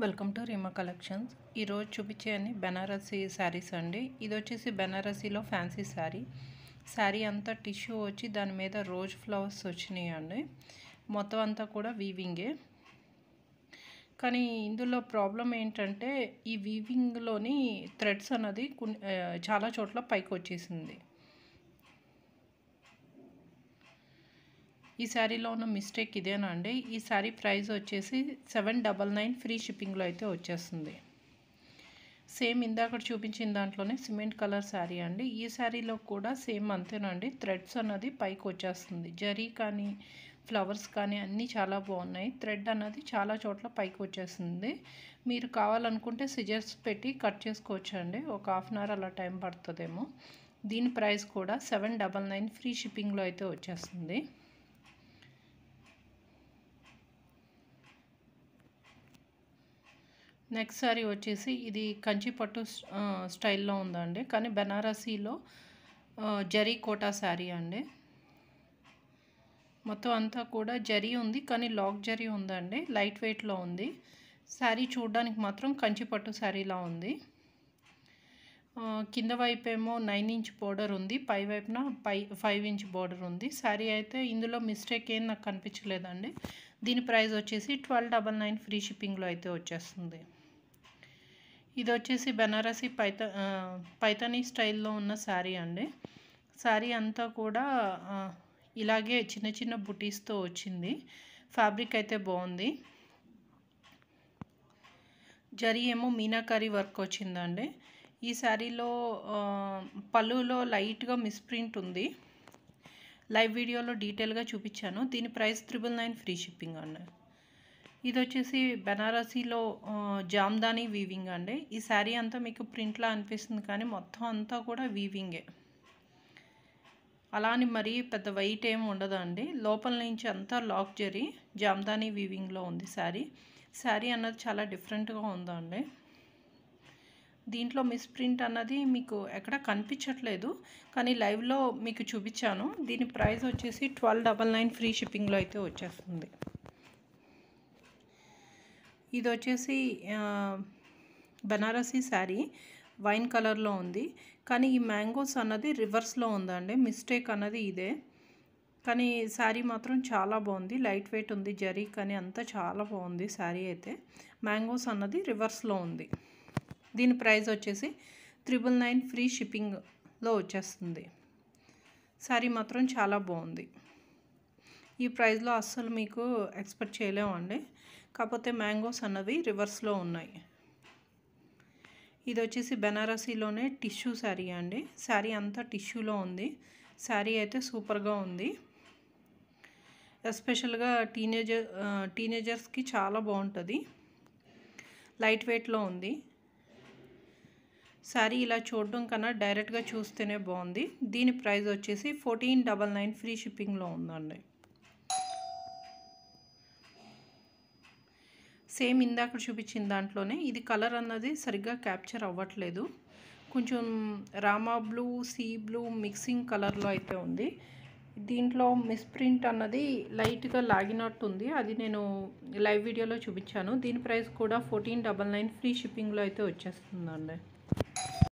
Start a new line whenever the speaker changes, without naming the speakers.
Welcome to Reema collections. ఈరోజు చూపించే అన్ని బెనారసీ శారీస్ అండి. ఇది వచ్చేసి బెనారసీలో ఫ్యాన్సీ శారీ అంతా టిష్యూ వచ్చి దాని మీద రోజ్ ఫ్లవర్స్ వచ్చినాయి అండి. మొత్తం అంతా కూడా వీవింగే. కానీ ఇందులో ప్రాబ్లం ఏంటంటే ఈ వీవింగ్లోని థ్రెడ్స్ అన్నది చాలా చోట్ల పైకి వచ్చేసింది. ఈ శారీలో ఉన్న మిస్టేక్ ఇదేనా అండి. ఈ శారీ ప్రైస్ వచ్చేసి 799 ఫ్రీ షిప్పింగ్లో అయితే వచ్చేస్తుంది. సేమ్ ఇందాక చూపించిన దాంట్లోనే సిమెంట్ కలర్ శారీ అండి. ఈ శారీలో కూడా సేమ్ అంతేనండి. థ్రెడ్స్ అన్నది పైకి వచ్చేస్తుంది. జరీ కానీ ఫ్లవర్స్ కానీ అన్నీ చాలా బాగున్నాయి. థ్రెడ్ అన్నది చాలా చోట్ల పైకి వచ్చేస్తుంది. మీరు కావాలనుకుంటే సిజర్స్ పెట్టి కట్ చేసుకోవచ్చు అండి. ఒక హాఫ్ అన్ అవర్ అలా టైం పడుతుందేమో. దీని ప్రైస్ కూడా 799 ఫ్రీ షిప్పింగ్లో అయితే వచ్చేస్తుంది. నెక్స్ట్ శారీ వచ్చేసి ఇది కంచిపట్టు స్టైల్లో ఉందండి. కానీ బెనారసీలో జరీ కోటా శారీ అండి. మొత్తం అంతా కూడా జరీ ఉంది, కానీ లాక్ జరీ ఉందండి. లైట్ వెయిట్లో ఉంది. శారీ చూడడానికి మాత్రం కంచిపట్టు శారీలా ఉంది. కింద వైపు ఏమో 9 ఇంచ్ బోర్డర్ ఉంది, పై వైపున 5 ఇంచ్ బోర్డర్ ఉంది. శారీ అయితే ఇందులో మిస్టేక్ ఏం నాకు కనిపించలేదండి. దీని ప్రైస్ వచ్చేసి 1299 ఫ్రీ షిప్పింగ్లో అయితే వచ్చేస్తుంది. ఇది వచ్చేసి బెనారసీ పైతానీ స్టైల్లో ఉన్న శారీ అండి. శారీ అంతా కూడా ఇలాగే చిన్న చిన్న బుటీస్తో వచ్చింది. ఫ్యాబ్రిక్ అయితే బాగుంది. జరీ ఏమో మీనాకారి వర్క్ వచ్చిందండి. ఈ శారీలో పళ్ళులో లైట్గా మిస్ప్రింట్ ఉంది. లైవ్ వీడియోలో డీటెయిల్గా చూపించాను. దీని ప్రైస్ 999 ఫ్రీ షిప్పింగ్ అండి. ఇది వచ్చేసి బెనారసీలో జామ్దానీ వీవింగ్ అండి. ఈ శారీ అంతా మీకు ప్రింట్లా అనిపిస్తుంది, కానీ మొత్తం అంతా కూడా వీవింగే. అలా అని మరీ పెద్ద వెయిట్ ఏమి ఉండదండి. లోపల నుంచి అంతా లాక్ జరీ జామ్దానీ వీవింగ్లో ఉంది శారీ అన్నది చాలా డిఫరెంట్గా ఉందండి. దీంట్లో మిస్ప్రింట్ అన్నది మీకు ఎక్కడ కనిపించట్లేదు, కానీ లైవ్లో మీకు చూపించాను. దీని ప్రైస్ వచ్చేసి 1299 ఫ్రీ షిప్పింగ్లో అయితే వచ్చేస్తుంది. ఇది వచ్చేసి బెనారసీ శారీ వైన్ కలర్లో ఉంది, కానీ ఈ మ్యాంగోస్ అన్నది రివర్స్లో ఉందండి. మిస్టేక్ అన్నది ఇదే. కానీ శారీ మాత్రం చాలా బాగుంది. లైట్ వెయిట్ ఉంది జరీ, కానీ అంతా చాలా బాగుంది శారీ అయితే. మ్యాంగోస్ అన్నది రివర్స్లో ఉంది. దీని ప్రైస్ వచ్చేసి 999 ఫ్రీ షిప్పింగ్లో వచ్చేస్తుంది. శారీ మాత్రం చాలా బాగుంది. ఈ ప్రైస్లో అస్సలు మీకు ఎక్స్పెక్ట్ చేయలేమండి. కాకపోతే మ్యాంగోస్ అన్నవి రివర్స్లో ఉన్నాయి. ఇది వచ్చేసి బెనారసీలోనే టిష్యూ శారీ అండి. శారీ అంతా టిష్యూలో ఉంది. శారీ అయితే సూపర్గా ఉంది. ఎస్పెషల్గా టీనేజర్స్కి చాలా బాగుంటుంది. లైట్ వెయిట్లో ఉంది. శారీ ఇలా చూడడం కన్నా డైరెక్ట్గా చూస్తేనే బాగుంది. దీని ప్రైస్ వచ్చేసి 1499 ఫ్రీ షిప్పింగ్లో ఉందండి. సేమ్ ఇందాక చూపించిన దాంట్లోనే ఇది కలర్ అన్నది సరిగ్గా క్యాప్చర్ అవ్వట్లేదు. కొంచెం Rama blue, sea blue mixing కలర్లో అయితే ఉంది. దీంట్లో మిస్ప్రింట్ అన్నది లైట్గా లాగినట్టు ఉంది. అది నేను లైవ్ వీడియోలో చూపించాను. దీని ప్రైస్ కూడా 1499 ఫ్రీ షిప్పింగ్లో అయితే వచ్చేస్తుందండి.